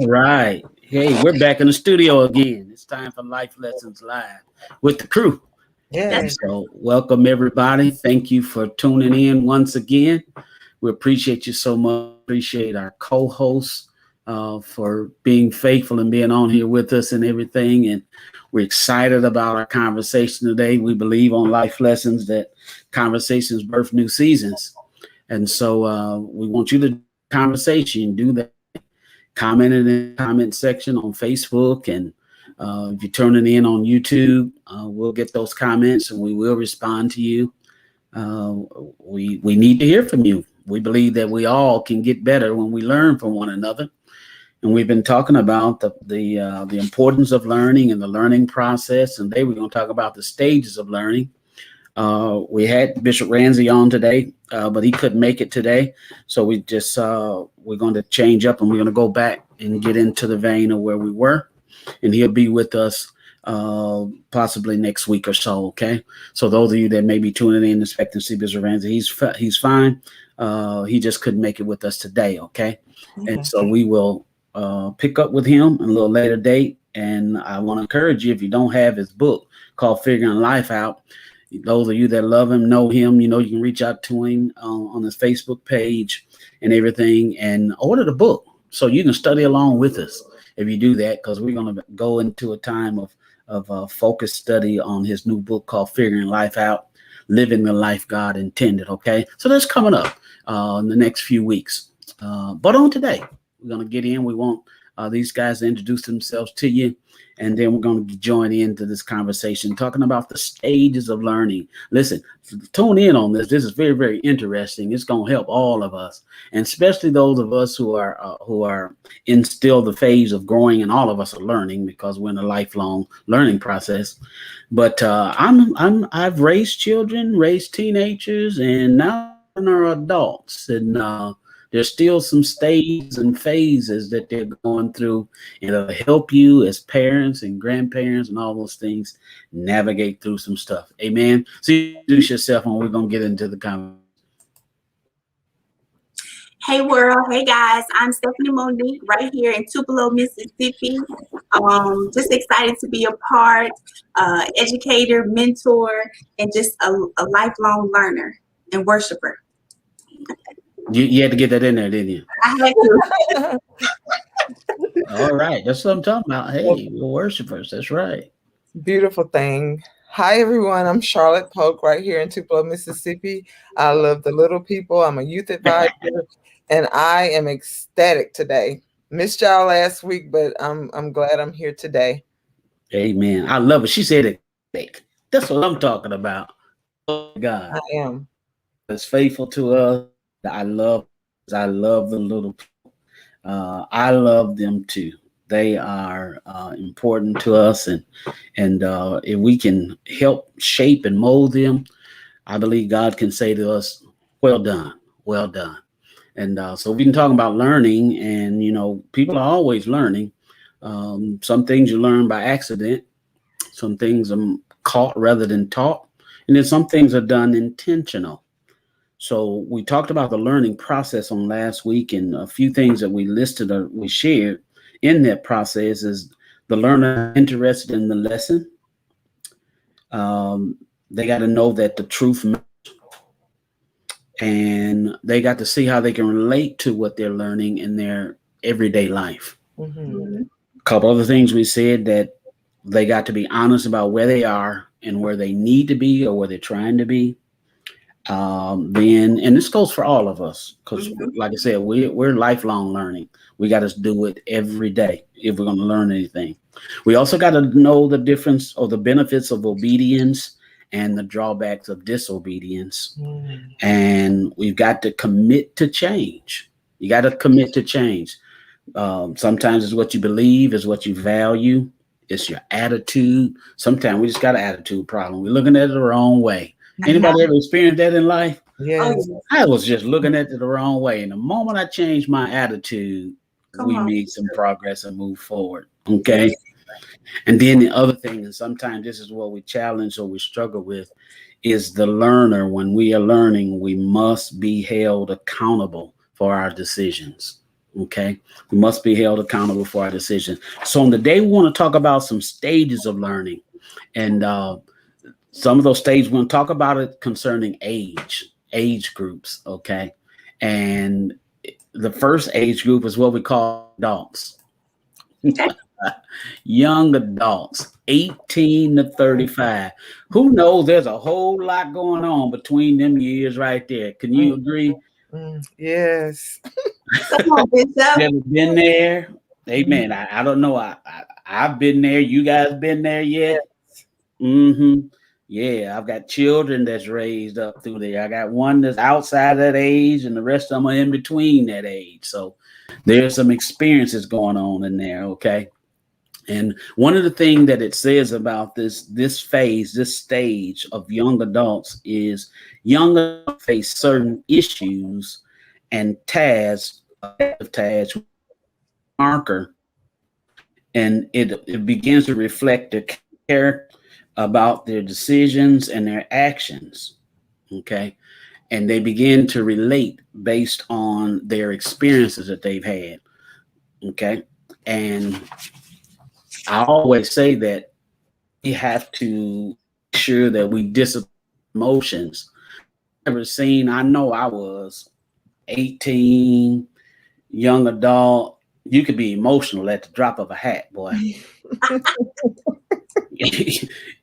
right. Hey, we're back in the studio again. It's time for Life Lessons Live with the crew. And Yes. so, welcome everybody. Thank you for tuning in once again. We appreciate you so much. Appreciate our co-hosts for being faithful and being on here with us and everything. And we're excited about our conversation today. We believe on Life Lessons that conversations birth new seasons. And so we want you to conversation, do that. Comment in the comment section on Facebook, and if you're turning in on YouTube, we'll get those comments and we will respond to you. We need to hear from you. We believe that we all can get better when we learn from one another, and we've been talking about the importance of learning and the learning process. And today we're going to talk about the stages of learning. We had Bishop Ramsey on today, but he couldn't make it today. So we're going to change up and we're going to go back and get into the vein of where we were. And he'll be with us possibly next week or so. Okay. So those of you that may be tuning in expecting to see Bishop Ramsey, he's fine. He just couldn't make it with us today. Okay. And so we will pick up with him in a little later date. And I want to encourage you, if you don't have his book called Figuring Life Out, those of you that love him, know him, you can reach out to him on his Facebook page and everything and order the book so you can study along with us if you do that, because we're going to go into a time of focused study on his new book called Figuring Life Out, Living the Life God Intended. Okay, so that's coming up in the next few weeks. But on today, we're going to get in. We want these guys to introduce themselves to you. And then we're going to join into this conversation talking about the stages of learning. Listen, tune in on this. This is very, very interesting. It's going to help all of us, and especially those of us who are in still the phase of growing. And all of us are learning because we're in a lifelong learning process. But I've raised children, raised teenagers, and now are adults, and there's still some stages and phases that they're going through, and it'll help you as parents and grandparents and all those things navigate through some stuff. Amen. So you introduce yourself, and we're going to get into the conversation. Hey world, hey guys, I'm Stephanie Monique right here in Tupelo, Mississippi. Just excited to be a part, educator, mentor, and just a lifelong learner and worshiper. You had to get that in there, didn't you? I had to. All right, that's what I'm talking about. Hey, we're worshipers. That's right. Beautiful thing. Hi, everyone. I'm Charlotte Polk right here in Tupelo, Mississippi. I love the little people. I'm a youth advisor, and I am ecstatic today. Missed y'all last week, but I'm glad I'm here today. Amen. I love it. She said it. That's what I'm talking about. Oh, God. I am. It's faithful to us. I love the little people. I love them too. They are important to us, and if we can help shape and mold them, I believe God can say to us, "Well done, well done." And so we've been talking about learning, and people are always learning. Some things you learn by accident, some things are caught rather than taught, and then some things are done intentional. So we talked about the learning process on last week, and a few things that we listed or we shared in that process is the learner interested in the lesson. They got to know that the truth matters, and they got to see how they can relate to what they're learning in their everyday life. Mm-hmm. A couple other things we said, that they got to be honest about where they are and where they need to be or where they're trying to be. Then, and this goes for all of us, because like I said, we're lifelong learning. We got to do it every day if we're going to learn anything. We also got to know the difference or the benefits of obedience and the drawbacks of disobedience. And we've got to commit to change. You got to commit to change. Sometimes it's what you believe, is what you value. It's your attitude. Sometimes we just got an attitude problem. We're looking at it the wrong way. Anybody ever experienced that in life? Yes. I was just looking at it the wrong way. And the moment I changed my attitude, we made some progress and moved forward. Okay. And then the other thing, and sometimes this is what we challenge or we struggle with, is the learner. When we are learning, we must be held accountable for our decisions. Okay. We must be held accountable for our decisions. So on the day, we want to talk about some stages of learning. And some of those stages, we're going to talk about it concerning age groups. Okay. And the first age group is what we call adults. Young adults, 18 to 35. Who knows? There's a whole lot going on between them years right there. Can you agree? Yes. Come on, Bishop. You ever been there? Amen. I don't know. I've been there. You guys been there yet? Mm-hmm. Yeah, I've got children that's raised up through there. I got one that's outside that age, and the rest of them are in between that age. So there's some experiences going on in there. Okay. And one of the things that it says about this phase, this stage of young adults is young adults face certain issues and tasks marker, and it begins to reflect their character about their decisions and their actions. Okay. And they begin to relate based on their experiences that they've had. Okay. And I always say that we have to make sure that we discipline emotions. Ever seen, I know I was 18, young adult. You could be emotional at the drop of a hat, boy.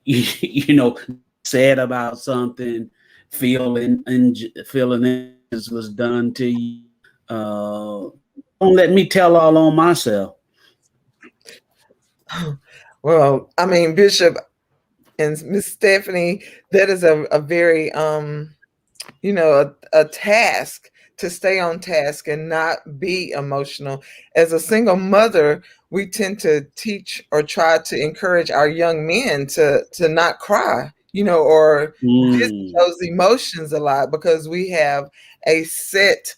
You know, sad about something, feeling this was done to you. Don't let me tell all on myself. Well, I mean, Bishop and Miss Stephanie, that is a very a task to stay on task and not be emotional. As a single mother, we tend to teach or try to encourage our young men to not cry, or those emotions a lot, because we have a set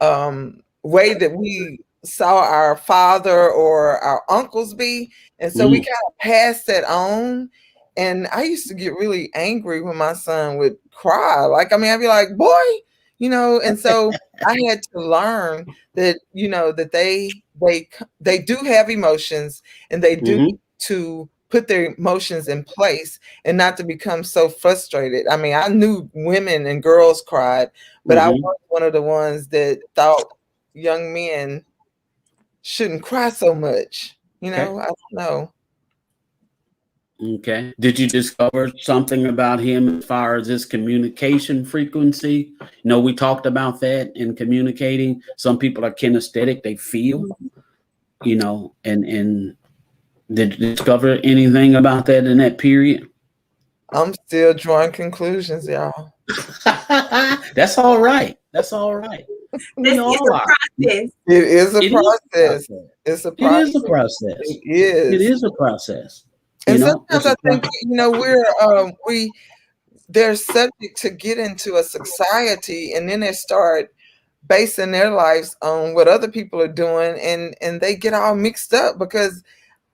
way that we saw our father or our uncles be. And so we kind of pass that on. And I used to get really angry when my son would cry. Like, I mean, I'd be like, boy, and so I had to learn that, that they do have emotions, and they do to put their emotions in place and not to become so frustrated. I mean, I knew women and girls cried, but I was one of the ones that thought young men shouldn't cry so much. I don't know. Okay. Did you discover something about him as far as his communication frequency? We talked about that in communicating. Some people are kinesthetic, they feel, and did you discover anything about that in that period? I'm still drawing conclusions, y'all. That's all right. That's all right. It's a process. It is a process. It's a process. It is a process. It is. It is a process. And sometimes I think, they're subject to get into a society, and then they start basing their lives on what other people are doing, and they get all mixed up because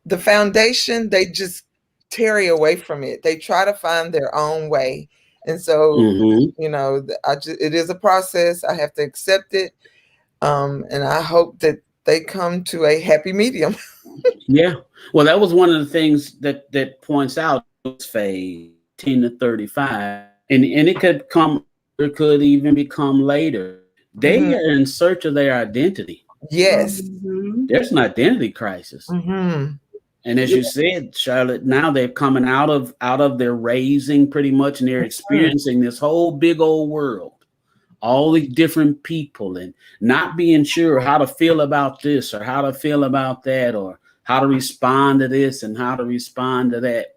the foundation, they just tarry away from it. They try to find their own way. And so, it is a process. I have to accept it. And I hope that they come to a happy medium. Yeah. Well, that was one of the things that points out this phase, 10 to 35. And it could even become later. They are in search of their identity. Yes. There's an identity crisis. And as you said, Charlotte, now they're coming out of their raising pretty much, and they're experiencing this whole big old world, all these different people, and not being sure how to feel about this or how to feel about that, or how to respond to this and how to respond to that.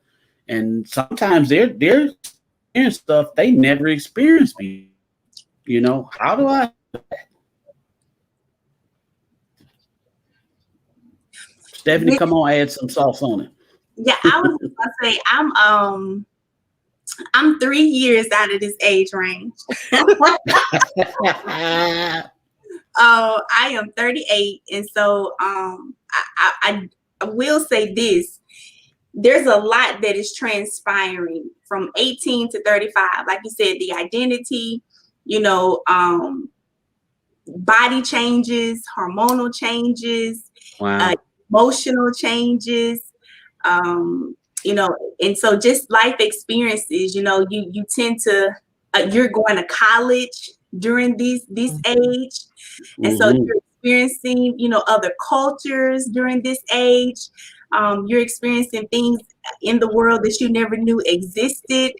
And sometimes they're experiencing stuff they never experienced before. How do I? Stephanie, come on, add some sauce on it. Yeah, I was gonna say I'm 3 years out of this age range. I am 38, and so I will say this: there's a lot that is transpiring from 18 to 35. Like you said, the identity, body changes, hormonal changes, Wow. emotional changes, you know, and so just life experiences, you know, you tend to, you're going to college during this age. And so Mm-hmm. you're experiencing, you know, other cultures during this age. You're experiencing things in the world that you never knew existed.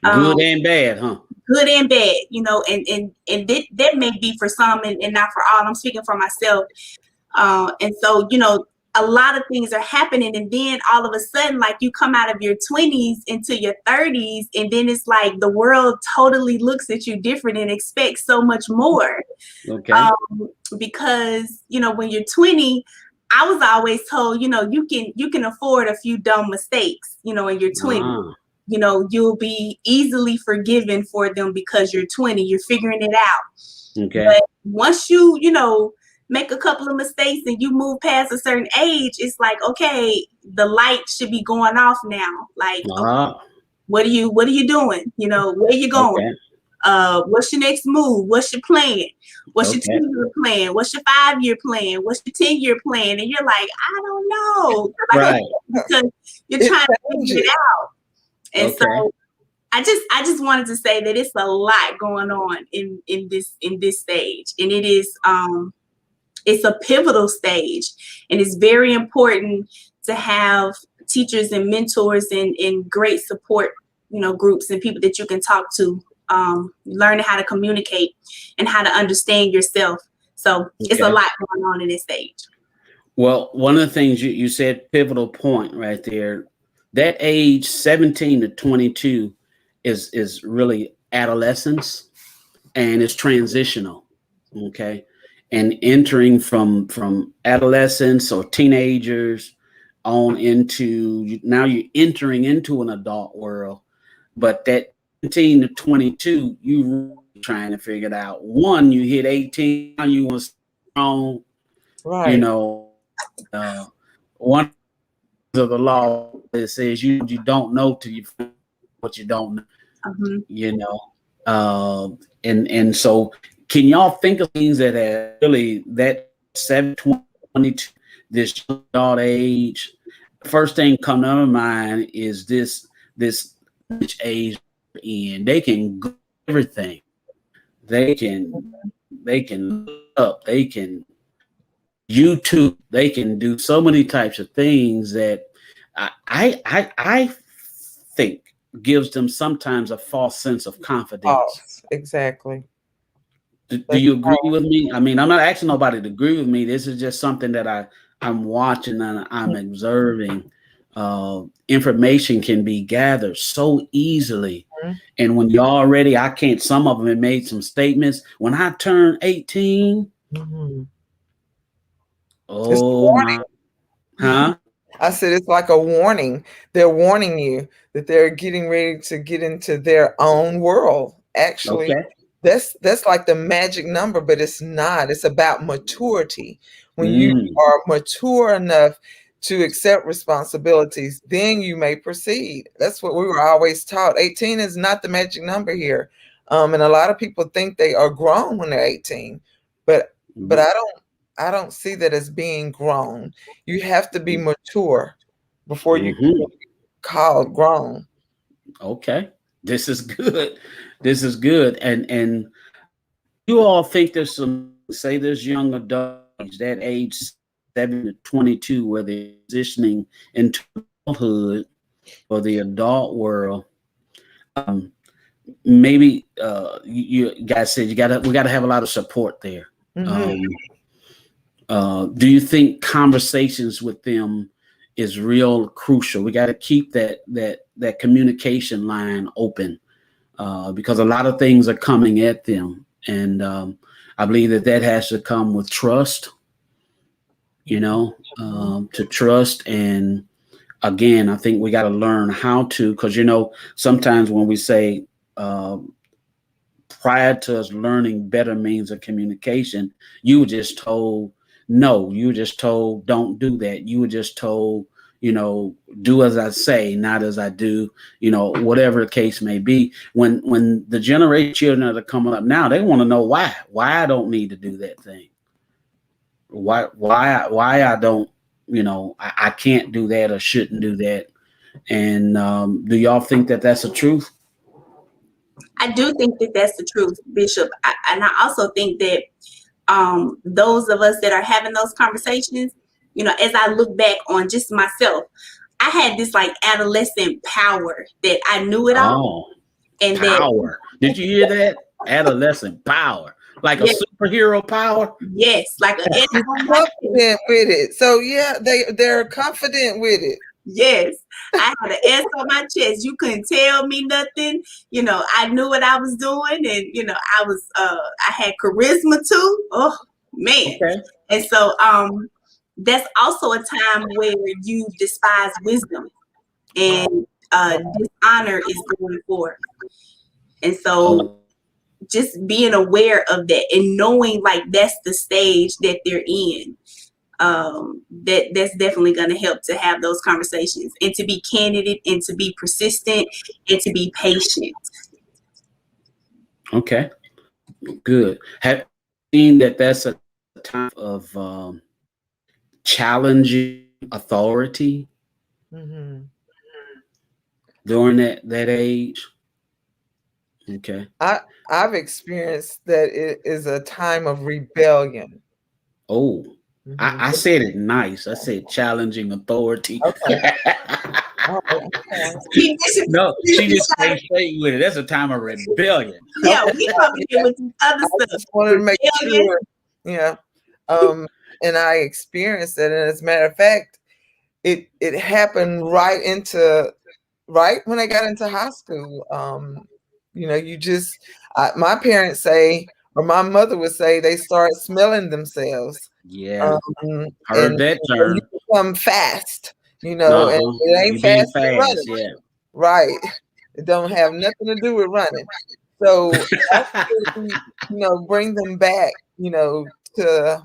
Good and bad, huh? Good and bad, you know, and that may be for some and not for all. I'm speaking for myself. And so, you know, a lot of things are happening, and then all of a sudden, like, you come out of your 20s into your 30s, and then it's like the world totally looks at you different and expects so much more. Okay. Because, you know, when you're 20, I was always told, you know, you can afford a few dumb mistakes, you know, in your 20s. You know, you'll be easily forgiven for them because you're 20, you're figuring it out. Okay. But once you know, make a couple of mistakes and you move past a certain age, it's like, okay, the light should be going off now. Like, okay, what are you doing? You know, where you going? Okay. What's your next move? What's your plan? What's your Okay. 2-year plan? What's your 5-year plan? What's your 10-year plan? And you're like, I don't know. Like, Right. because you're trying to figure it out. And Okay. so I just wanted to say that it's a lot going on in this stage, and it is it's a pivotal stage, and it's very important to have teachers and mentors and great support, you know, groups and people that you can talk to, learning how to communicate and how to understand yourself. So it's a lot going on in this stage. Well, one of the things you said, pivotal point right there, that age 17 to 22 is really adolescence, and it's transitional. Okay. And entering from adolescence or teenagers on into, now you're entering into an adult world, but that 17 to 22, you really trying to figure it out. One, you hit 18, now you want to strong, Right. you know, one of the law that says you don't know till you find what you don't know. Mm-hmm. You know, and so can y'all think of things that have really that 722, this adult age? First thing come to my mind is this age in. They can go everything. They can look up. They can YouTube. They can do so many types of things that I think gives them sometimes a false sense of confidence. False. Exactly. Do you agree with me? I mean, I'm not asking nobody to agree with me. This is just something that I'm watching and I'm observing. Information can be gathered so easily. Mm-hmm. And when you're already, some of them have made some statements. When I turned 18, mm-hmm. Oh my, huh? I said it's like a warning. They're warning you that they're getting ready to get into their own world. Actually, that's like the magic number, but it's not. It's about maturity. When you are mature enough to accept responsibilities, then you may proceed. That's what we were always taught. 18 is not the magic number here. And a lot of people think they are grown when they're 18, but I don't see that as being grown. You have to be mature before you can be called grown. Okay. This is good. This is good. And you all think there's there's young adults, that age 7 to 22, where they're transitioning into adulthood or the adult world. Maybe you guys said we gotta have a lot of support there. Do you think conversations with them is real crucial? We got to keep that communication line open, because a lot of things are coming at them, and I believe that has to come with trust. You know, to trust, and again, I think we got to learn how to, because sometimes when we say prior to us learning better means of communication, you were just told no, you were just told don't do that, you were just told do as I say, not as I do, whatever the case may be. When the generation children that are coming up now, they want to know why I don't need to do that thing. Why I don't, I can't do that or shouldn't do that. And do y'all think that that's the truth? I do think that that's the truth, Bishop. And I also think that those of us that are having those conversations, as I look back on just myself, I had this like adolescent power that I knew it all. And power. Did you hear that? Adolescent power. Like a superhero power? Yes. Like confident with it. So yeah, they're confident with it. Yes. I had an S on my chest. You couldn't tell me nothing. I knew what I was doing, and I had charisma too. Oh man. Okay. And so that's also a time where you despise wisdom and dishonor is going forth. And so just being aware of that and knowing like that's the stage that they're in, that's definitely going to help to have those conversations and to be candid and to be persistent and to be patient. Okay, good. Have you seen that that's a time of challenging authority during that age? Okay. I've experienced that it is a time of rebellion. Oh, I said it nice. I said challenging authority. Okay. No, she just stayed straight with it. That's a time of rebellion. Yeah, we come here with some other stuff. I just wanted to make sure. Yeah. And I experienced it. And as a matter of fact, it happened right when I got into high school. You just, my parents say, or my mother would say, they start smelling themselves. Yeah. Heard that term. You become fast, and it ain't fast running. Yeah. Right. It don't have nothing to do with running. So, bring them back, to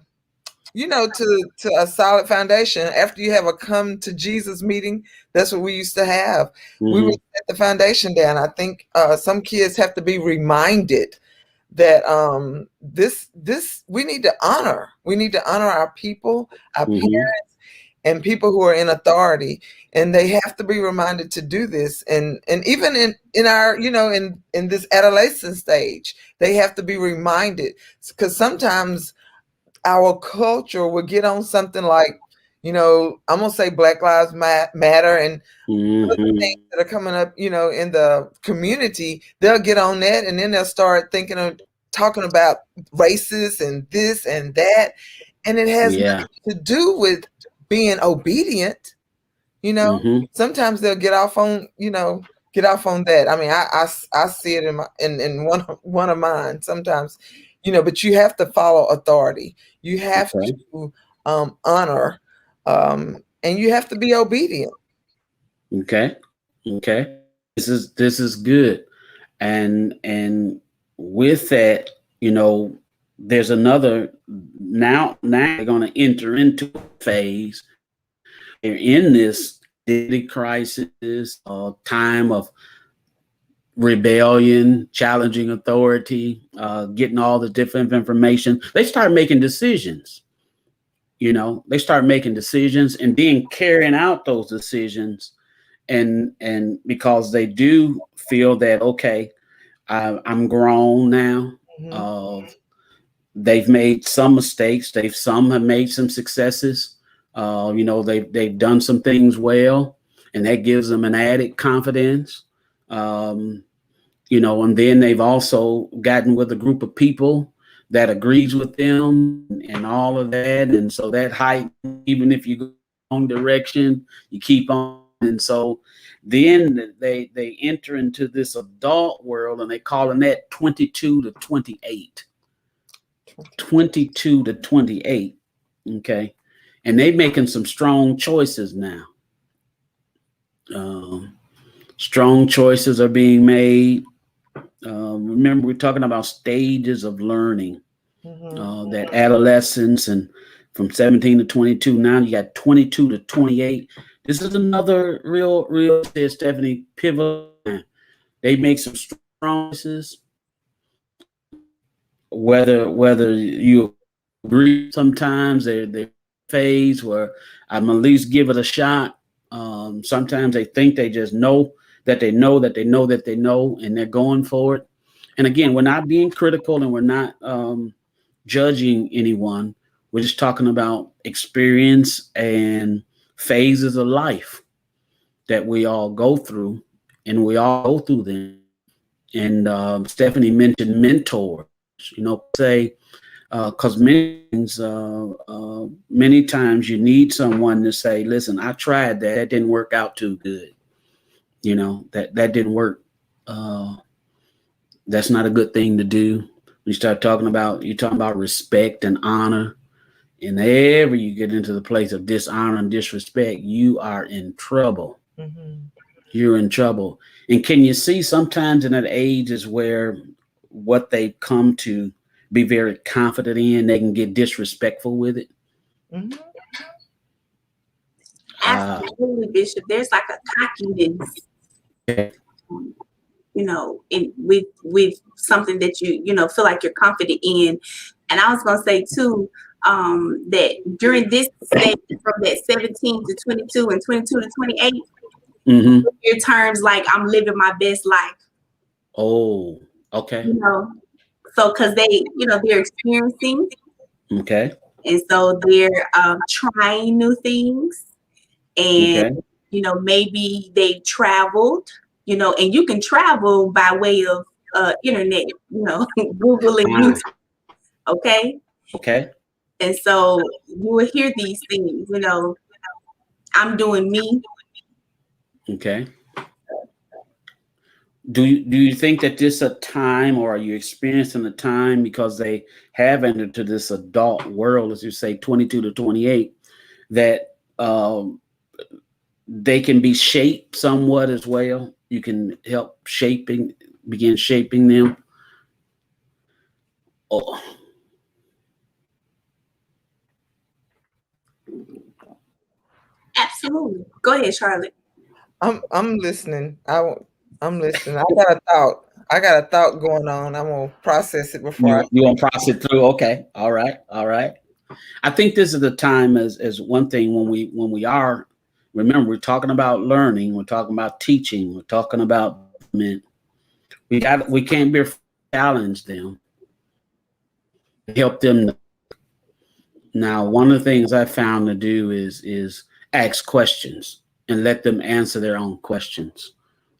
a solid foundation. After you have a come to Jesus meeting, that's what we used to have. We would set the foundation down. I think some kids have to be reminded that this we need to honor. We need to honor our people, our parents, and people who are in authority, and they have to be reminded to do this. And even in our in this adolescent stage, they have to be reminded, because sometimes our culture will get on something like, I'm gonna say Black Lives Matter and other things that are coming up, in the community. They'll get on that, and then they'll start talking about races and this and that, and it has nothing to do with being obedient. Sometimes they'll get off on that. I mean, I see it in one of mine sometimes. But you have to follow authority. You have to honor, and you have to be obedient. Okay. This is good, and with that, there's another. Now they're going to enter into a phase. They're in this crisis, time of rebellion, challenging authority, getting all the different information. They start making decisions. They start making decisions and then carrying out those decisions, and because they do feel that, okay, I'm grown now. They've made some mistakes. Some have made some successes. They've done some things well, and that gives them an added confidence. And then they've also gotten with a group of people that agrees with them and all of that. And so that height, even if you go wrong direction, you keep on. And so then they enter into this adult world, and they calling that 22 to 28. 22 to 28. Okay. And they making some strong choices now. Strong choices are being made. Remember, we're talking about stages of learning, that adolescence, and from 17 to 22. Now you got 22 to 28. This is another real, said Stephanie, pivotal time. They make some strong choices, whether you agree. Sometimes they phase where I'm at least give it a shot. Sometimes they think they just know that they know that they know that they know, and they're going for it. And again, we're not being critical, and we're not judging anyone. We're just talking about experience and phases of life that we all go through, and we all go through them. And Stephanie mentioned mentors. Say because many times you need someone to say, "Listen, I tried that. That didn't work out too good. That didn't work. That's not a good thing to do." You're talking about respect and honor. And ever you get into the place of dishonor and disrespect, you are in trouble. Mm-hmm. You're in trouble. And can you see sometimes in that age is where what they come to be very confident in, they can get disrespectful with it? Mm-hmm. Absolutely, Bishop. There's like a cockiness, with something that you feel like you're confident in. And I was gonna say too, that during this stage from that 17 to 22 and 22 to 28, mm-hmm. your terms like I'm living my best life. Oh, okay. So because they're experiencing. Okay. And so they're trying new things. And, maybe they traveled, and you can travel by way of internet, Google and YouTube. Okay. Okay. And so you will hear these things, I'm doing me. Okay. Do you think that this is a time, or are you experiencing a time because they have entered to this adult world, as you say, 22 to 28, that they can be shaped somewhat as well? You can help begin shaping them. Oh. Absolutely. Go ahead, Charlotte. I'm listening. I'm listening. I got a thought going on. I'm gonna process it before you gonna process it through. Okay. All right. I think this is the time as one thing when we are, remember, we're talking about learning, we're talking about teaching, we're talking about we can't be challenge them, help them. Now, one of the things I found to do is ask questions and let them answer their own questions.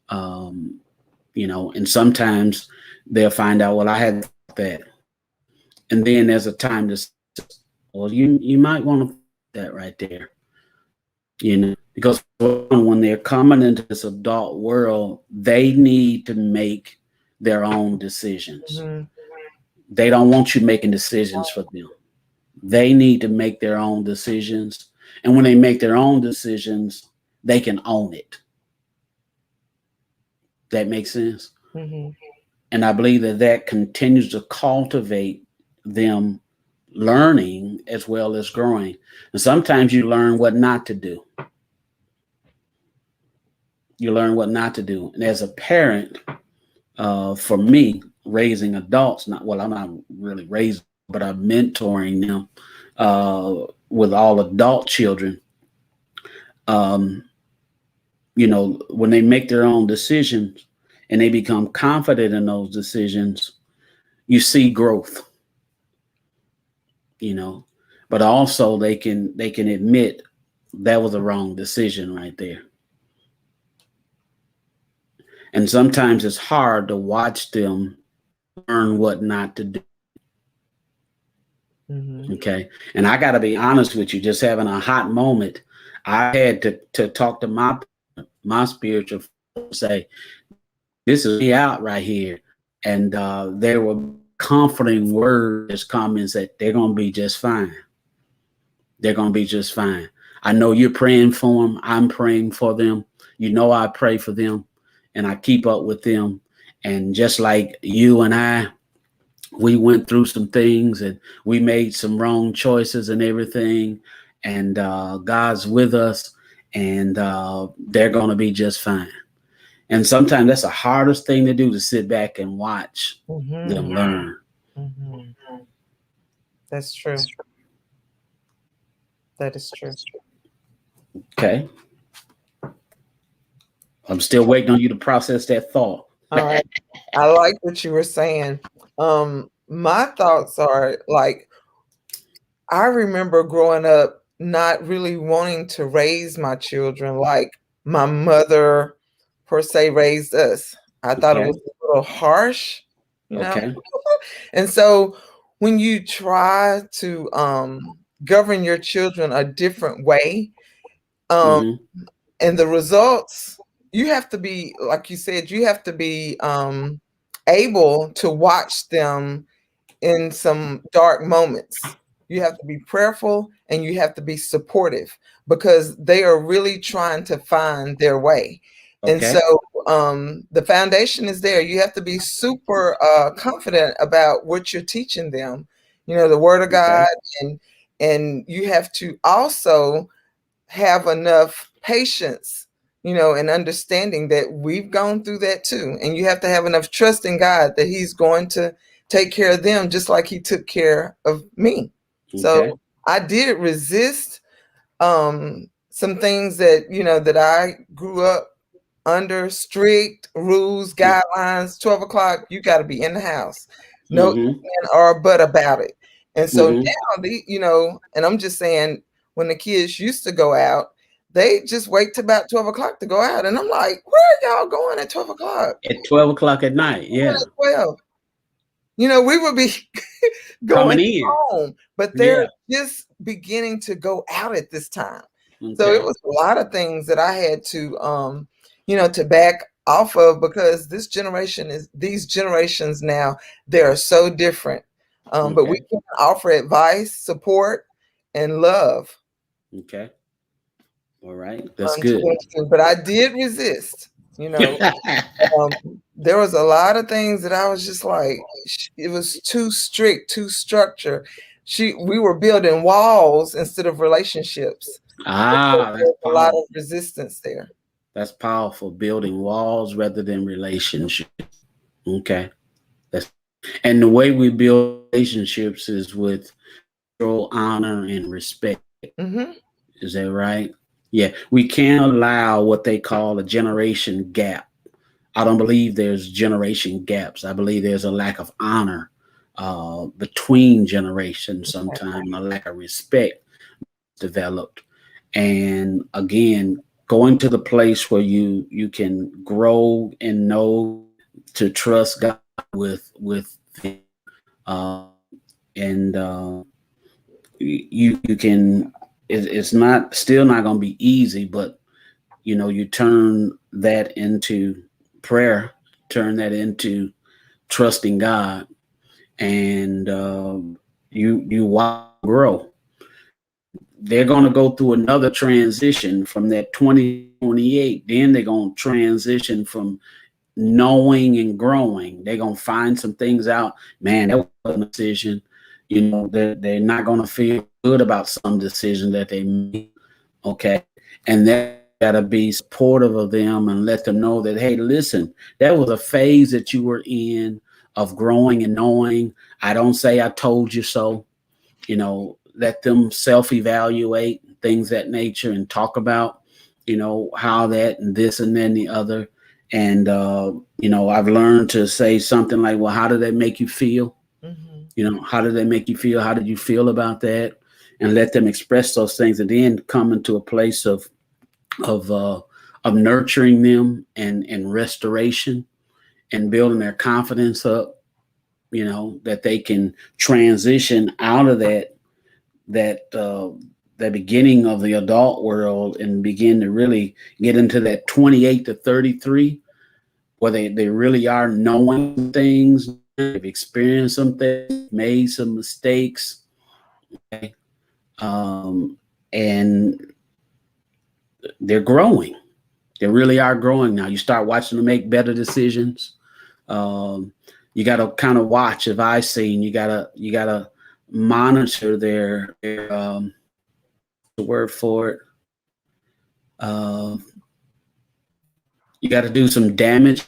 And sometimes they'll find out, well, I had that. And then there's a time to, well, you might want to put that right there. Because when they're coming into this adult world, they need to make their own decisions. Mm-hmm. They don't want you making decisions for them. They need to make their own decisions. And when they make their own decisions, they can own it. That makes sense? Mm-hmm. And I believe that continues to cultivate them learning as well as growing. And sometimes you learn what not to do. And as a parent, for me, raising adults, I'm not really raising, but I'm mentoring them with all adult children. When they make their own decisions and they become confident in those decisions, you see growth. But also they can admit that was a wrong decision right there. And sometimes it's hard to watch them learn what not to do. Mm-hmm. Okay. And I got to be honest with you, just having a hot moment, I had to talk to my spiritual say, this is me out right here. And there were comforting words, comments that they're going to be just fine. They're going to be just fine. I know you're praying for them. I'm praying for them. I pray for them and I keep up with them. And just like you and I, we went through some things and we made some wrong choices and everything. And God's with us. and they're going to be just fine. And sometimes that's the hardest thing to do, to sit back and watch them learn. That's true. That is true. Okay. I'm still waiting on you to process that thought. All right. I like what you were saying. My thoughts are like, I remember growing up not really wanting to raise my children like my mother per se raised us. I thought it was a little harsh, you know. Okay. And so when you try to govern your children a different way, and the results, you have to be, like you said, you have to be able to watch them in some dark moments. You have to be prayerful and you have to be supportive, because they are really trying to find their way. Okay. And so the foundation is there. You have to be super confident about what you're teaching them, you know, the word of God, and you have to also have enough patience, you know, and understanding that we've gone through that too. And you have to have enough trust in God that he's going to take care of them just like he took care of me. So I did resist some things that, you know, that I grew up under, strict rules, guidelines. 12 o'clock, you got to be in the house. No ifs, or but about it. And so now, you know, and I'm just saying, when the kids used to go out, they just wait till about 12 o'clock to go out. And I'm like, where are y'all going at 12 o'clock? At 12 o'clock at night, yeah. At 12. You know, we would be going home, but they're just beginning to go out at this time. So it was a lot of things that I had to, you know, to back off of, because these generations now, they are so different. But we can offer advice, support, and love. Okay. All right. That's good. But I did resist, you know. There was a lot of things that I was just like, it was too strict, too structured. We were building walls instead of relationships. That's a lot of resistance there. That's powerful. Building walls rather than relationships. Okay. And the way we build relationships is with honor and respect. Is that right? Yeah. We can't allow what they call a generation gap. I don't believe there's generation gaps. I believe there's a lack of honor between generations sometimes, a lack of respect developed. And again, going to the place where you can grow and know to trust God with and you can. It's not still not going to be easy, but you know, you turn that into prayer, turn that into trusting God, and you want to grow. They're going to go through another transition from that 2028. Then they're going to transition from knowing and growing. They're going to find some things out. Man, that wasn't a decision. You know, they're not going to feel good about some decision that they made. Okay. And that got to be supportive of them and let them know that, hey, listen, that was a phase that you were in of growing and knowing. I don't say I told you so. You know, let them self-evaluate, things that nature, and talk about, you know, how that and this and then the other. And, you know, I've learned to say something like, well, how did that make you feel? You know, how did that make you feel? How did you feel about that? And let them express those things, and then come into a place of nurturing them and restoration and building their confidence up, you know, that they can transition out of that beginning of the adult world and begin to really get into that 28 to 33, where they really are knowing things, they've experienced some things, made some mistakes, okay? And they're growing. They really are growing now. You start watching them make better decisions. You got to kind of watch. If I seen, you gotta monitor their the word for it. Uh, you got to do some damage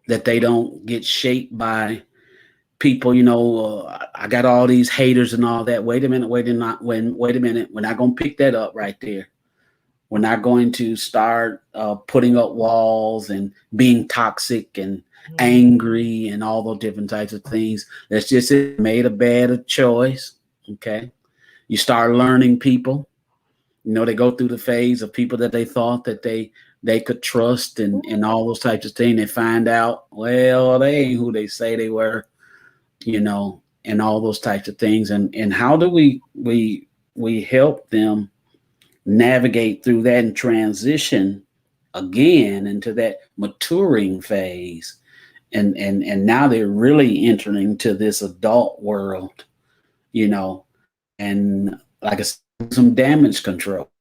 that they don't get shaped by people. I got all these haters and all that. Wait a minute. Wait a minute. We're not going to pick that up right there. We're not going to start putting up walls and being toxic and angry and all those different types of things. Let's just say made a bad choice. Okay. You start learning people. They go through the phase of people that they thought that they could trust and all those types of things. They find out, well, they ain't who they say they were, and all those types of things. And how do we help them navigate through that and transition again into that maturing phase? And now they're really entering into this adult world, and like I said, some damage control,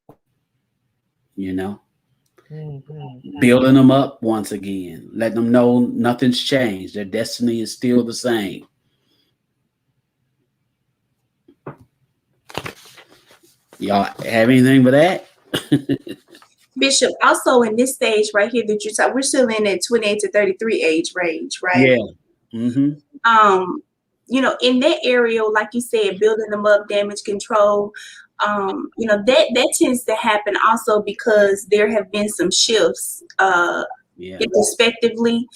building them up once again, letting them know nothing's changed. Their destiny is still the same. Y'all have anything for that? Bishop, also in this stage right here that you talk, we're still in that 28 to 33 age range, right? Yeah. Mm-hmm. In that area, like you said, building them up, damage control, that tends to happen also because there have been some shifts respectively,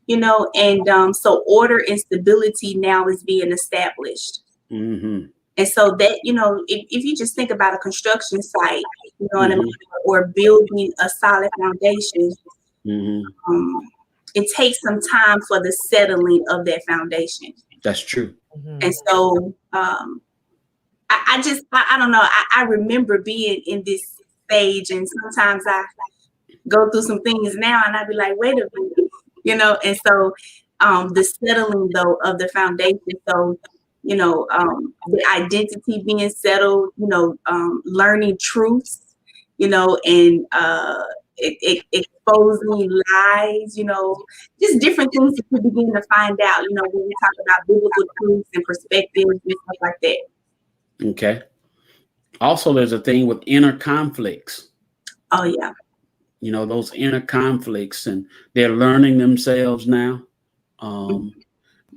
and so order and stability now is being established. Mm-hmm. And so that, if you just think about a construction site, what I mean, or building a solid foundation, it takes some time for the settling of that foundation. That's true. And so I don't know. I remember being in this stage, and sometimes I go through some things now and I'd be like, wait a minute, and so the settling though of the foundation. So, the identity being settled, learning truths, and exposing lies, just different things that you begin to find out, when we talk about biblical truths and perspectives and stuff like that. Okay. Also, there's a thing with inner conflicts. Oh, yeah. Those inner conflicts, and they're learning themselves now.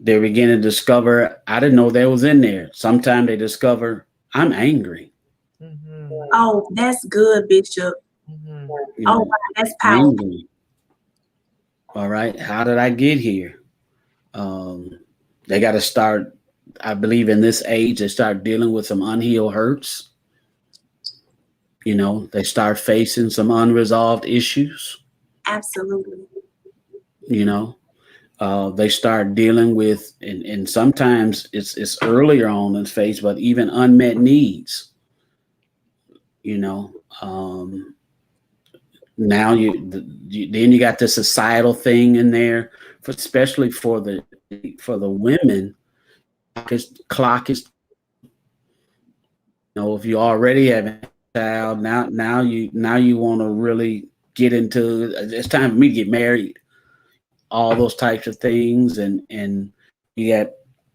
They're beginning to discover, I didn't know that was in there. Sometimes they discover, I'm angry. Oh, that's good, Bishop. Wow, that's powerful. Angry. All right. How did I get here? They got to start, I believe in this age, they start dealing with some unhealed hurts. They start facing some unresolved issues. Absolutely. They start dealing with, and sometimes it's earlier on in phase, but even unmet needs. Now then you got the societal thing in there, especially for the women. Clock is if you already have a child, now you want to really get into, it's time for me to get married, all those types of things, and you got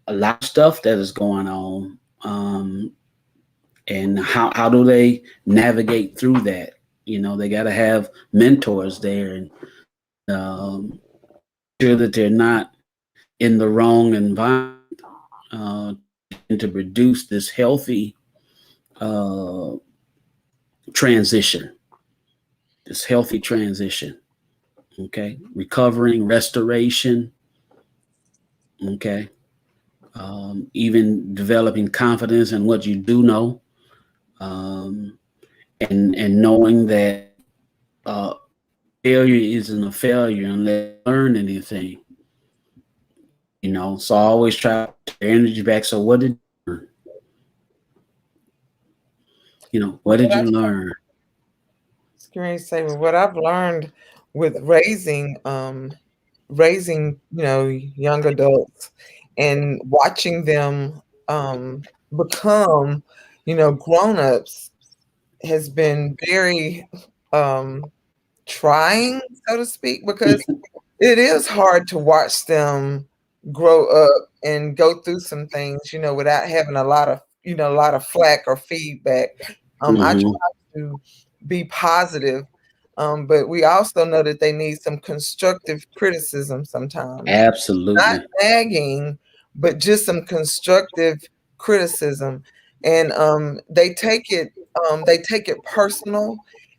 a lot of stuff that is going on, and how do they navigate through that? They got to have mentors there, and sure that they're not in the wrong environment to produce this healthy transition. Okay. Recovering, restoration. Okay. Even developing confidence in what you do know. And knowing that failure isn't a failure unless you learn anything. So I always try to put your energy back. So what did you learn? What did you learn? Scary say, well, what I've learned with raising young adults and watching them become, grown-ups has been very trying, so to speak, because it is hard to watch them grow up and go through some things, without having a lot of, a lot of flack or feedback. I try to be positive, but we also know that they need some constructive criticism sometimes. Absolutely. Not nagging, but just some constructive criticism. And they take it personal.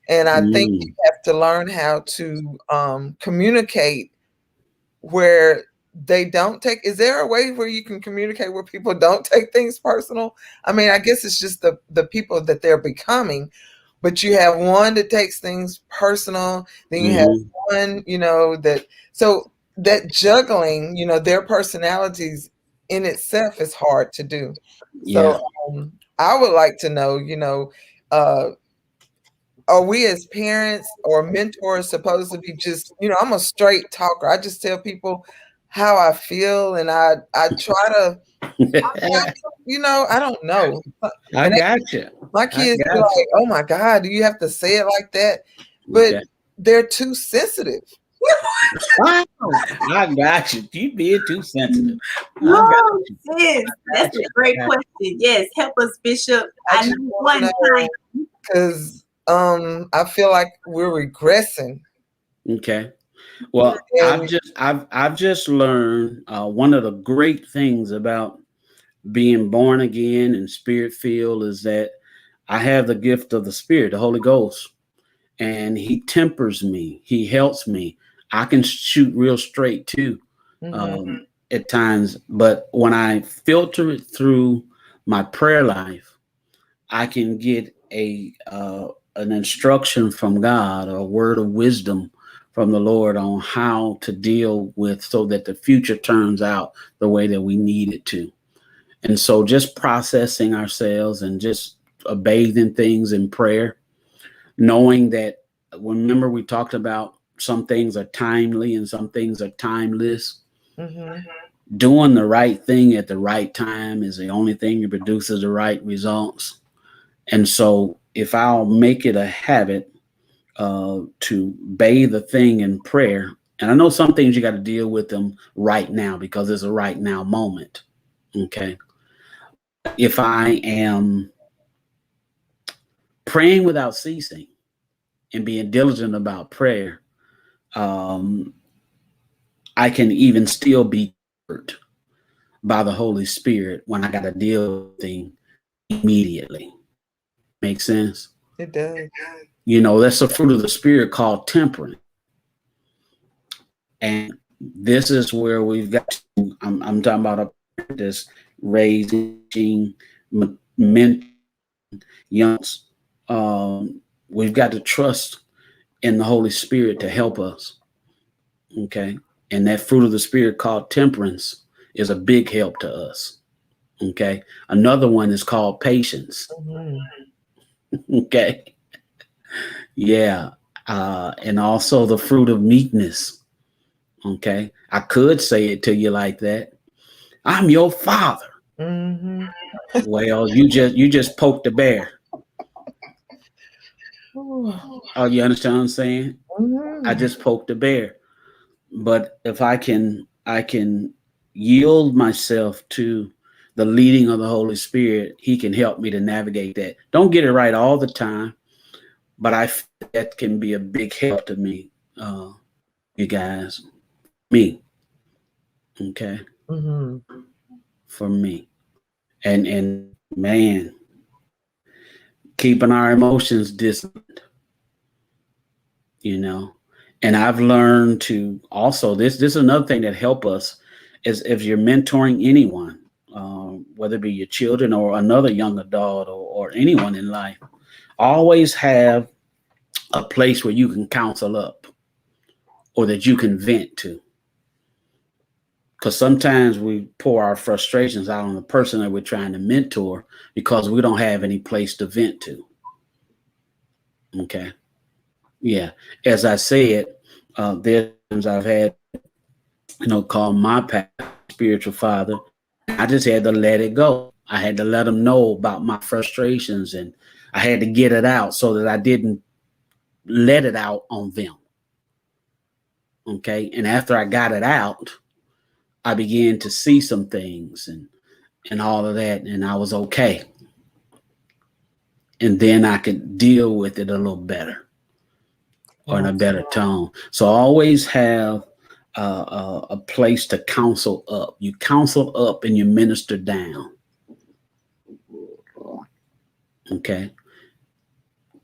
And I think you have to learn how to communicate where they don't take. Is there a way where you can communicate where people don't take things personal? I mean, I guess it's just the people that they're becoming. But you have one that takes things personal, then you have one, so that juggling, their personalities in itself is hard to do. So I would like to know, are we as parents or mentors supposed to be just, I'm a straight talker. I just tell people how I feel, and I try to, I don't know. I got you. My kids be like, "Oh my God, do you have to say it like that?" But they're too sensitive. Wow, I got you. You being too sensitive. No, sis, that's a great question. Yes, help us, Bishop. I know one time. Because I feel like we're regressing. Okay. Well, I've just learned one of the great things about being born again and spirit filled is that I have the gift of the Spirit, the Holy Ghost, and He tempers me. He helps me. I can shoot real straight too at times, but when I filter it through my prayer life, I can get an instruction from God or a word of wisdom from the Lord on how to deal with so that the future turns out the way that we need it to. And so just processing ourselves and just bathing things in prayer, knowing that, remember we talked about some things are timely and some things are timeless. Doing the right thing at the right time is the only thing that produces the right results. And so if I'll make it a habit to bathe the thing in prayer, and I know some things you got to deal with them right now because it's a right now moment. Okay. If I am praying without ceasing and being diligent about prayer, I can even still be hurt by the Holy Spirit when I got to deal with things immediately. Make sense? It does. That's a fruit of the Spirit called temperance. And this is where we've got to, I'm talking about a this raising men, youngs. We've got to trust in the Holy Spirit to help us. Okay. And that fruit of the Spirit called temperance is a big help to us. Okay. Another one is called patience. Okay. Yeah. And also the fruit of meekness. Okay. I could say it to you like that. I'm your father. Well, you just poked the bear. Oh, you understand what I'm saying? I just poked the bear. But if I can yield myself to the leading of the Holy Spirit, He can help me to navigate that. Don't get it right all the time, but I feel that can be a big help to me, you guys. Me. Okay. For me. And man, keeping our emotions disciplined, And I've learned to also, this is another thing that help us is if you're mentoring anyone, whether it be your children or another young adult or anyone in life, always have a place where you can counsel up or that you can vent to. Because sometimes we pour our frustrations out on the person that we're trying to mentor because we don't have any place to vent to. Okay. Yeah. As I said, there's times I've had, call my spiritual father. I just had to let it go. I had to let him know about my frustrations and I had to get it out so that I didn't let it out on them. Okay. And after I got it out, I began to see some things and all of that. And I was okay. and then I could deal with it a little better or in a better tone. So always have a place to counsel up. You counsel up and you minister down. Okay.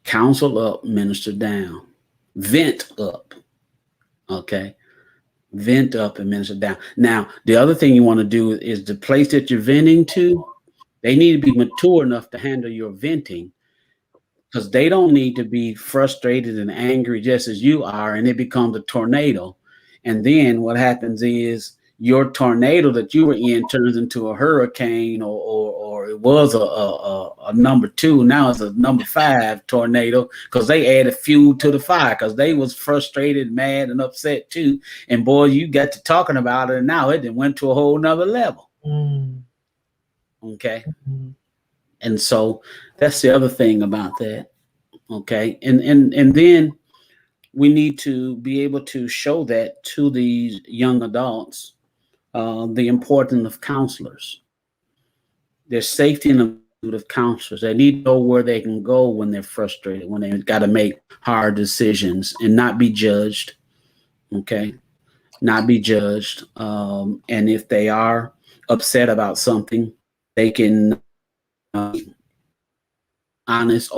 Counsel up, minister down. Vent up. Okay. Vent up and minister down. Now, the other thing you want to do is the place that you're venting to, they need to be mature enough to handle your venting, because they don't need to be frustrated and angry just as you are, and it becomes a tornado. And then what happens is your tornado that you were in turns into a hurricane, or it was a number 2, now it's a number 5 tornado, because they added fuel to the fire, because they was frustrated, mad, and upset too. And boy, you got to talking about it, and now it went to a whole nother level. Okay. And so that's the other thing about that. Okay. And then we need to be able to show that to these young adults, the importance of counselors. There's safety in the of counselors. They need to know where they can go when they're frustrated, when they've got to make hard decisions, and not be judged. Okay. Not be judged. And if they are upset about something, they can honest,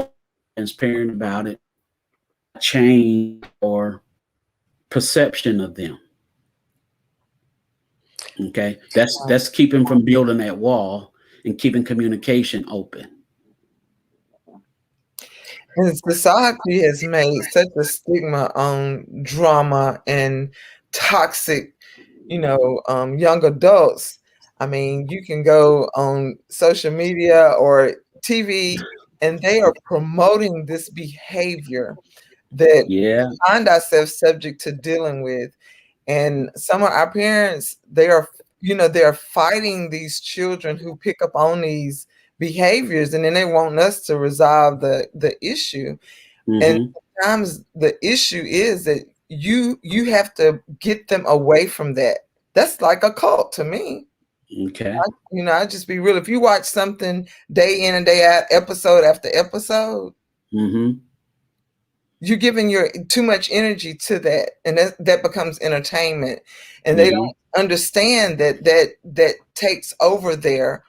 transparent about it, change or perception of them. Okay, that's keeping from building that wall and keeping communication open. And society has made such a stigma on drama and toxic, young adults. I mean, you can go on social media or TV, and they are promoting this behavior that we find ourselves subject to dealing with. And some of our parents, they are fighting these children who pick up on these behaviors, and then they want us to resolve the issue. And sometimes the issue is that you have to get them away from that. That's like a cult to me. Okay. I just be real. If you watch something day in and day out, episode after episode, you're giving your too much energy to that, and that becomes entertainment. And they don't understand that takes over their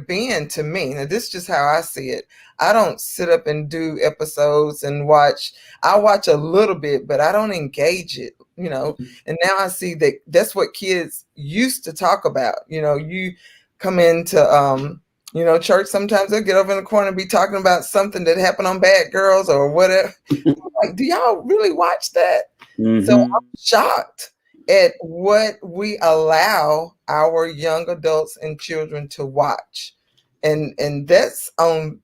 being to me. Now, this is just how I see it. I don't sit up and do episodes and watch. I watch a little bit, but I don't engage it, And now I see that that's what kids used to talk about. You come into, church, sometimes they'll get over in the corner and be talking about something that happened on Bad Girls or whatever. Like, do y'all really watch that? So I'm shocked at what we allow our young adults and children to watch. And that's on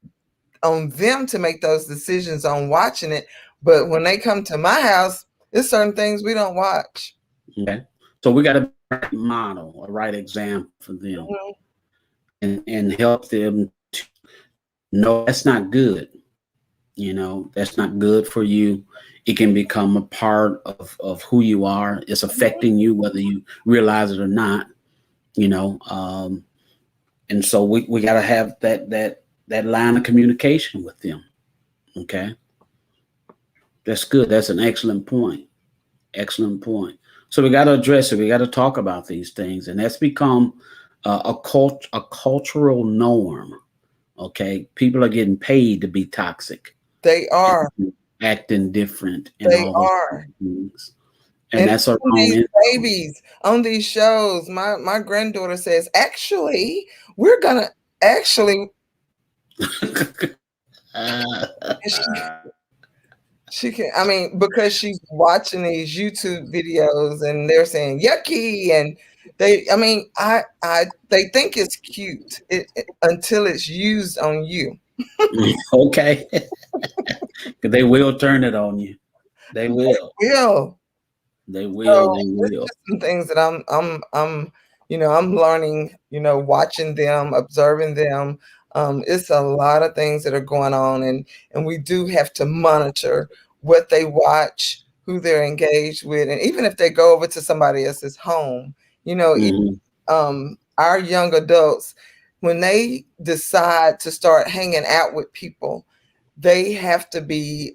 them to make those decisions on watching it. But when they come to my house, there's certain things we don't watch. Okay. So we got to model a right example for them and help them to know that's not good. That's not good for you. It can become a part of who you are. It's affecting you, whether you realize it or not, and so we got to have that line of communication with them. Okay. That's good. That's an excellent point. Excellent point. So we got to address it. We got to talk about these things, and that's become a cultural norm. Okay. People are getting paid to be toxic. They are acting different. They are. Things. And that's a these babies on these shows. My granddaughter says, actually, we're gonna actually. She can. I mean, because she's watching these YouTube videos and they're saying yucky, and they think it's cute until it's used on you. Okay. They will turn it on you. They will. They will. Some things that I'm learning, watching them, observing them. It's a lot of things that are going on, and we do have to monitor what they watch, who they're engaged with, and even if they go over to somebody else's home, our young adults, when they decide to start hanging out with people, they have to be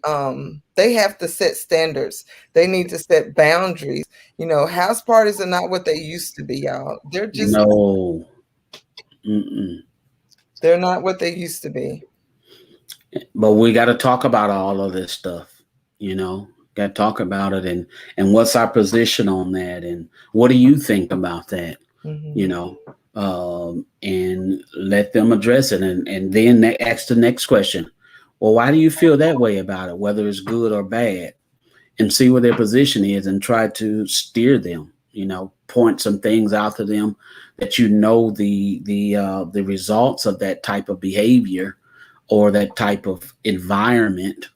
they have to set standards. They need to set boundaries. You know, house parties are not what they used to be, y'all. They're just No. Mm-mm. they're not what they used to be. But we got to talk about all of this stuff, you know. Got to talk about it, and what's our position on that, and what do you think about that, you know, and let them address it, and then ask the next question. Well, why do you feel that way about it, whether it's good or bad, and see what their position is, and try to steer them, you know, point some things out to them that you know the results of that type of behavior or that type of environment,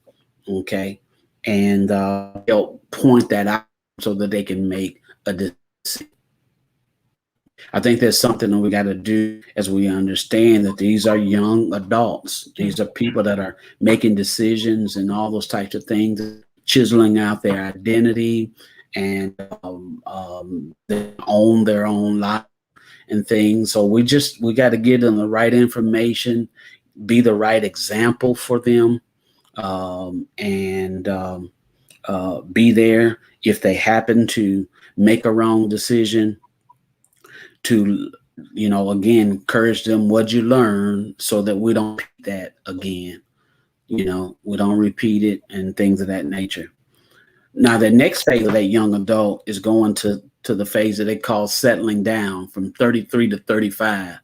okay, and they'll point that out so that they can make a decision. I think there's something that we got to do as we understand that these are young adults. These are people that are making decisions and all those types of things, chiseling out their identity, and they own their own life and things. So we got to give them the right information, be the right example for them, and be there if they happen to make a wrong decision, to, you know, again, encourage them what you learn so that we don't repeat that again. You know, we don't repeat it and things of that nature. Now, the next phase of that young adult is going to the phase that they call settling down from 33 to 35.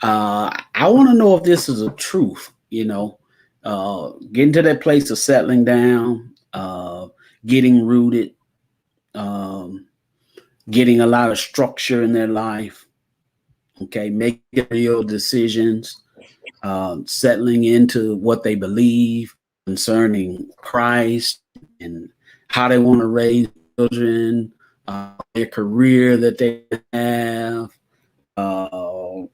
I want to know if this is a truth, you know, getting to that place of settling down, getting rooted, getting a lot of structure in their life, okay, making real decisions, settling into what they believe concerning Christ and how they want to raise children, their career that they have.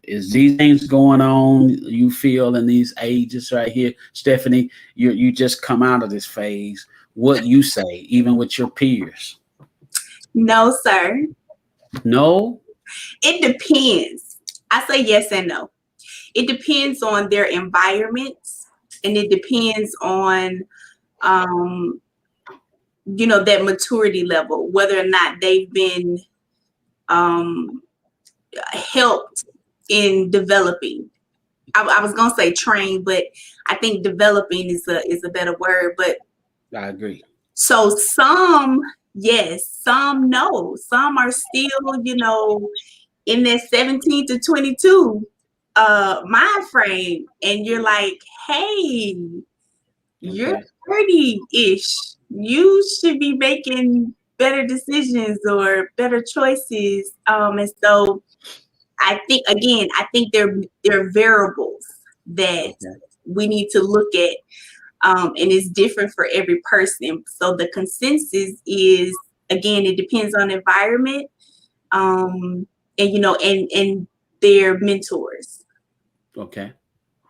Is these things going on, you feel, in these ages right here? Stephanie, you just come out of this phase. What you say, even with your peers? No, sir. No? It depends. I say yes and no. It depends on their environments, and it depends on you know, that maturity level, whether or not they've been helped in developing. I was gonna say trained, but I think developing is a better word. But I agree. so some yes, some no. Some are still, you know, in that 17 to 22 mind frame, and you're like, hey, you're Okay. 30-ish. You should be making better decisions or better choices. And so I think they're variables that Okay. we need to look at, and it's different for every person. So the consensus is, again, it depends on environment, and you know, and their mentors. Okay.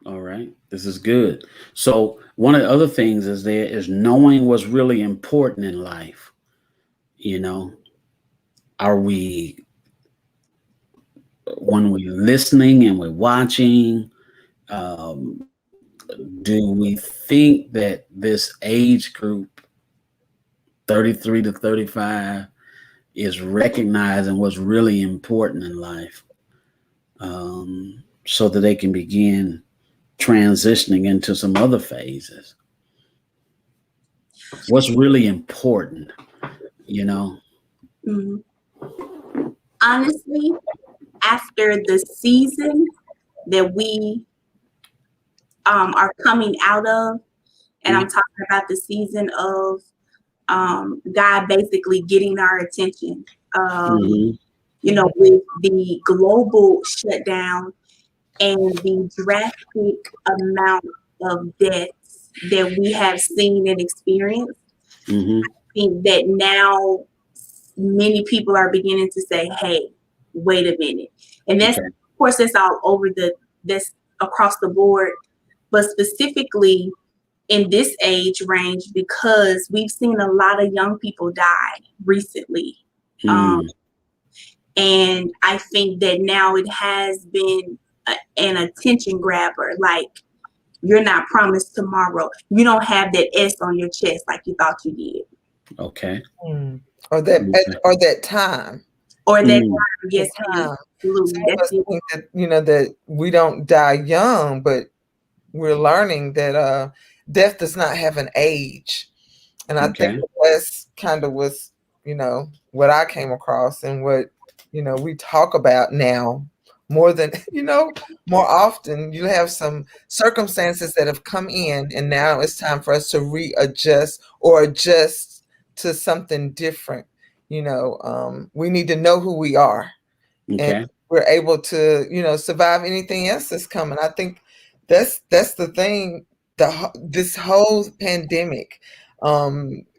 All right. This is good. So one of the other things is knowing what's really important in life. You know, are we, when we're listening and we're watching, um, do we think that this age group, 33 to 35, is recognizing what's really important in life, so that they can begin transitioning into some other phases? What's really important, you know? Mhm. Honestly, after the season that we are coming out of, and I'm talking about the season of God basically getting our attention. Mm-hmm. You know, with the global shutdown and the drastic amount of deaths that we have seen and experienced, Mm-hmm. I think that now many people are beginning to say, hey, wait a minute. And that's, Okay. of course, that's all over that's across the board, but specifically in this age range, because we've seen a lot of young people die recently. Mm. And I think that now it has been an attention grabber. Like, you're not promised tomorrow. You don't have that S on your chest like you thought you did. Okay. Or that time. Or that Mm. time, yes, Time. absolutely. Some of us think that, that we don't die young, but we're learning that death does not have an age. And I think that's kind of was, what I came across and what, we talk about now more than, more often. You have some circumstances that have come in, and now it's time for us to readjust or adjust to something different. We need to know who we are. Okay. And we're able to, survive anything else that's coming. I think that's the thing. This whole pandemic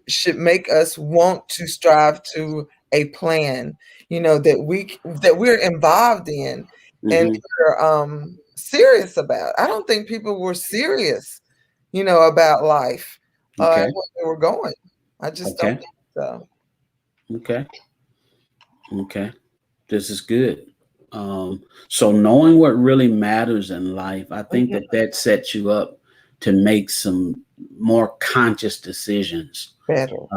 should make us want to strive to a plan, that we're involved in and we're serious about. I don't think people were serious, about life and what they were going. I just don't think so. Okay. Okay. This is good. So knowing what really matters in life, I think that sets you up to make some more conscious decisions. Better.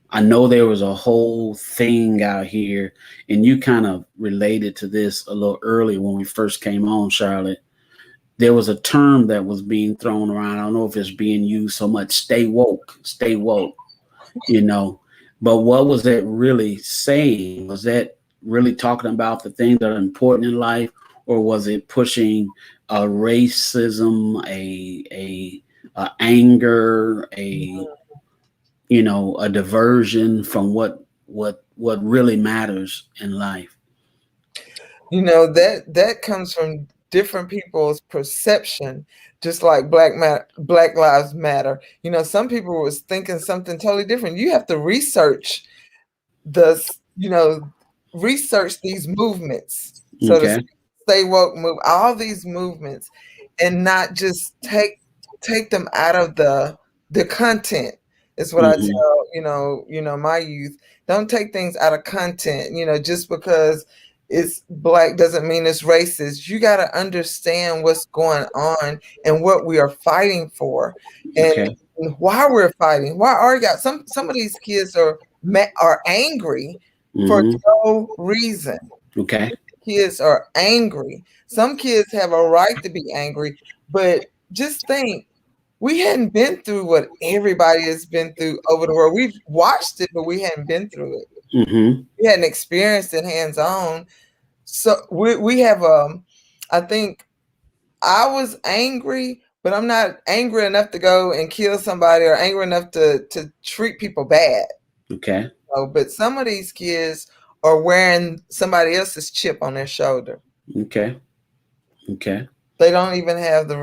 I know there was a whole thing out here, and you kind of related to this a little earlier when we first came on, Charlotte. There was a term that was being thrown around. I don't know if it's being used so much. Stay woke, But what was that really saying? Was that really talking about the things that are important in life, or was it pushing a racism, a anger, a diversion from what really matters in life? That comes from different people's perception, just like Black Lives Matter. Some people was thinking something totally different. You have to research research these movements. So to stay woke move, all these movements, and not just take them out of the content. Is what I tell my youth. Don't take things out of content. Just because it's Black doesn't mean it's racist. You got to understand what's going on and what we are fighting for, and why we're fighting. Why are you? Some of these kids are angry for no reason. Okay. Kids are angry. Some kids have a right to be angry, but just think, we hadn't been through what everybody has been through over the world. We've watched it, but we hadn't been through it. We hadn't experienced it hands-on. So we have I think I was angry, but I'm not angry enough to go and kill somebody or angry enough to treat people bad. Okay. But some of these kids are wearing somebody else's chip on their shoulder. Okay. Okay. They don't even have the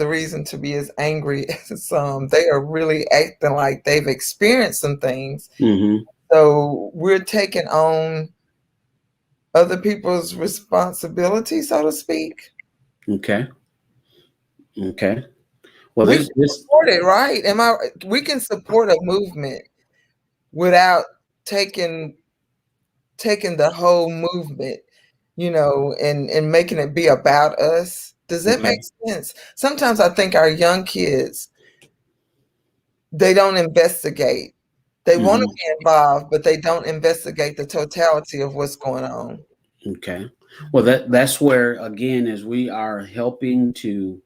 reason to be as angry as some. They are really acting like they've experienced some things. So we're taking on other people's responsibility, so to speak. Okay. Okay. Well, we can support it, right? We can support a movement without taking the whole movement, and making it be about us. Does that make sense? Sometimes I think our young kids, they don't investigate. They want to be involved, but they don't investigate the totality of what's going on. Okay. Well, that's where, again, as we are helping to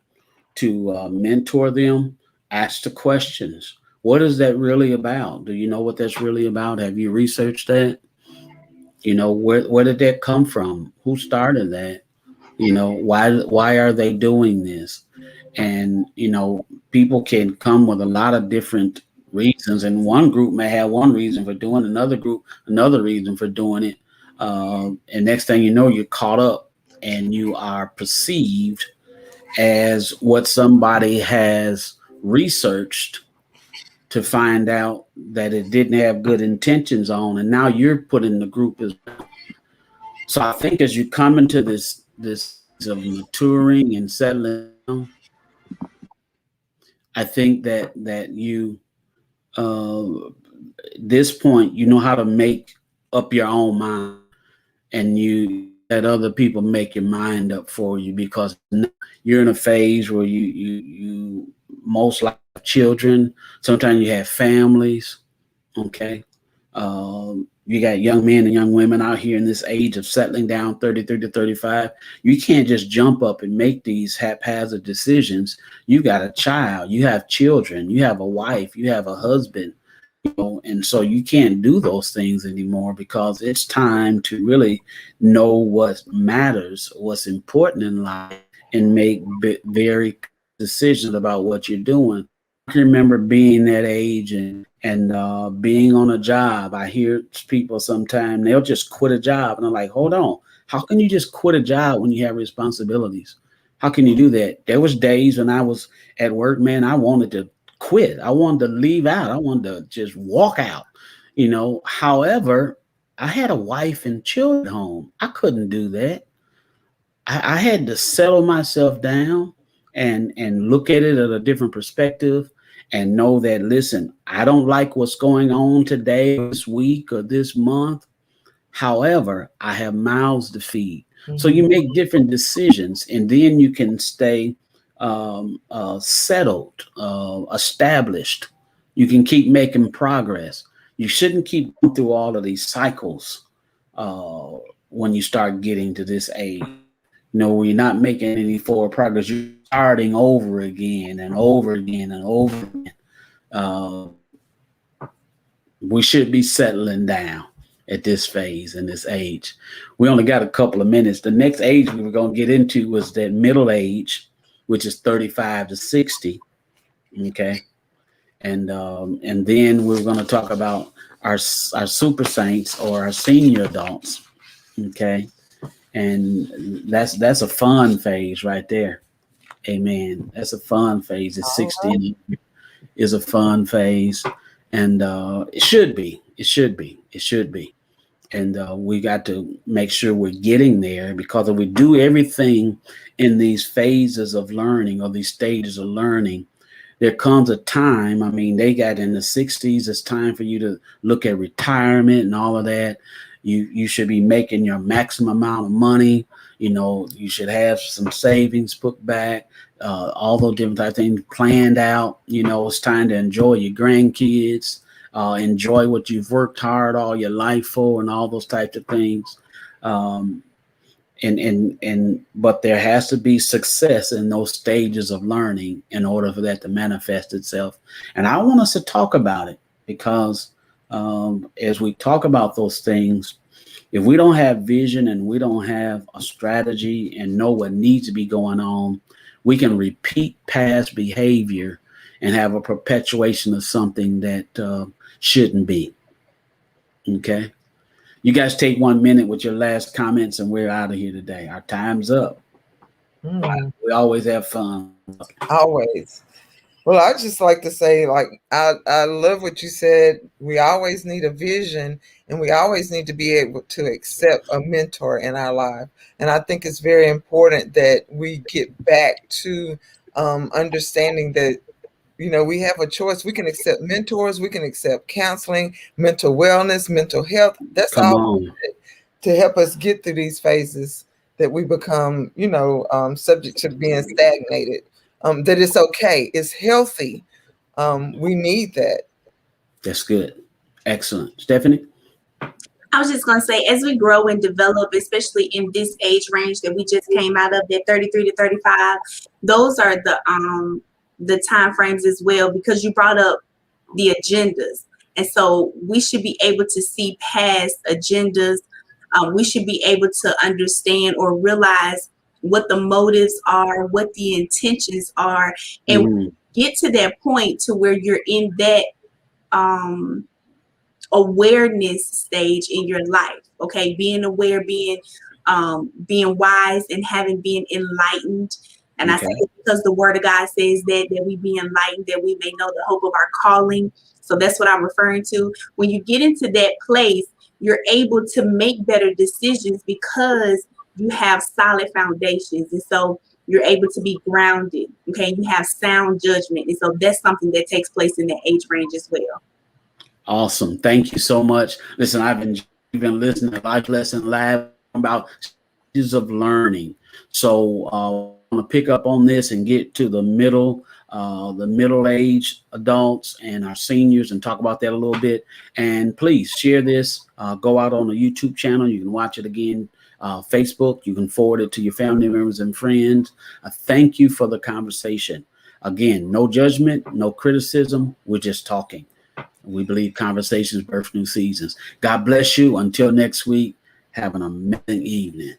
mentor them, ask the questions. What is that really about? Do you know what that's really about? Have you researched that? Where did that come from? Who started that? Why are they doing this? And people can come with a lot of different reasons, and one group may have one reason for doing it, another group another reason for doing it, and next thing you know, you're caught up and you are perceived as what somebody has researched to find out that it didn't have good intentions on, and now you're put in the group as well. So I think as you come into this of maturing and settling down, I think that you this point, you know how to make up your own mind, and you let other people make your mind up for you, because you're in a phase where you most like children. Sometimes you have families. Okay. You got young men and young women out here in this age of settling down, 33 to 35. You can't just jump up and make these haphazard decisions. You got a child, you have children, you have a wife, you have a husband, and so you can't do those things anymore, because it's time to really know what matters, what's important in life, and make very decisions about what you're doing. I can remember being that age and being on a job. I hear people sometimes, they'll just quit a job, and I'm like, hold on, how can you just quit a job when you have responsibilities? How can you do that? There was days when I was at work, man, I wanted to quit. I wanted to leave out. I wanted to just walk out, However, I had a wife and children at home. I couldn't do that. I had to settle myself down and look at it at a different perspective, and know that, listen, I don't like what's going on today, this week, or this month. However, I have mouths to feed. Mm-hmm. So you make different decisions, and then you can stay settled, established. You can keep making progress. You shouldn't keep going through all of these cycles when you start getting to this age. Where you're not making any forward progress. You're starting over again and over again and over again. We should be settling down at this phase in this age. We only got a couple of minutes. The next age we were going to get into was that middle age, which is 35 to 60. Okay. And then we're going to talk about our super saints, or our senior adults. Okay. And that's a fun phase right there. Amen. That's a fun phase. It's 60 is a fun phase. And it should be. And we got to make sure we're getting there, because if we do everything in these phases of learning, or these stages of learning, there comes a time, they got in the 60s, it's time for you to look at retirement and all of that. You should be making your maximum amount of money. You should have some savings put back, all those different types of things planned out. It's time to enjoy your grandkids, enjoy what you've worked hard all your life for, and all those types of things. But there has to be success in those stages of learning in order for that to manifest itself. And I want us to talk about it, because as we talk about those things, if we don't have vision and we don't have a strategy and know what needs to be going on, we can repeat past behavior and have a perpetuation of something that shouldn't be. Okay. You guys take 1 minute with your last comments, and we're out of here today. Our time's up. We always have fun. Always. Well, I just like to say, I love what you said. We always need a vision, and we always need to be able to accept a mentor in our life. And I think it's very important that we get back to understanding that, we have a choice. We can accept mentors. We can accept counseling, mental wellness, mental health. That's all to help us get through these phases that we become, subject to being stagnated. That it's okay. It's healthy. We need that. That's good. Excellent. Stephanie? I was just going to say, as we grow and develop, especially in this age range that we just came out of, that 33 to 35, those are the time frames as well, because you brought up the agendas. And so we should be able to see past agendas. We should be able to understand or realize what the motives are, what the intentions are, and get to that point to where you're in that awareness stage in your life. Okay, being aware, being wise, and having been enlightened. And I say it because the word of God says that we be enlightened, that we may know the hope of our calling. So that's what I'm referring to. When you get into that place, you're able to make better decisions because you have solid foundations. And so you're able to be grounded. Okay, you have sound judgment. And so that's something that takes place in that age range as well. Awesome. Thank you so much. Listen, I've been listening to Life Lesson Live about stages of learning. So I want to pick up on this and get to the middle-aged adults and our seniors and talk about that a little bit. And please share this. Go out on the YouTube channel. You can watch it again. Facebook. You can forward it to your family members and friends. Thank you for the conversation. Again, no judgment, no criticism. We're just talking. We believe conversations birth new seasons. God bless you. Until next week, have an amazing evening.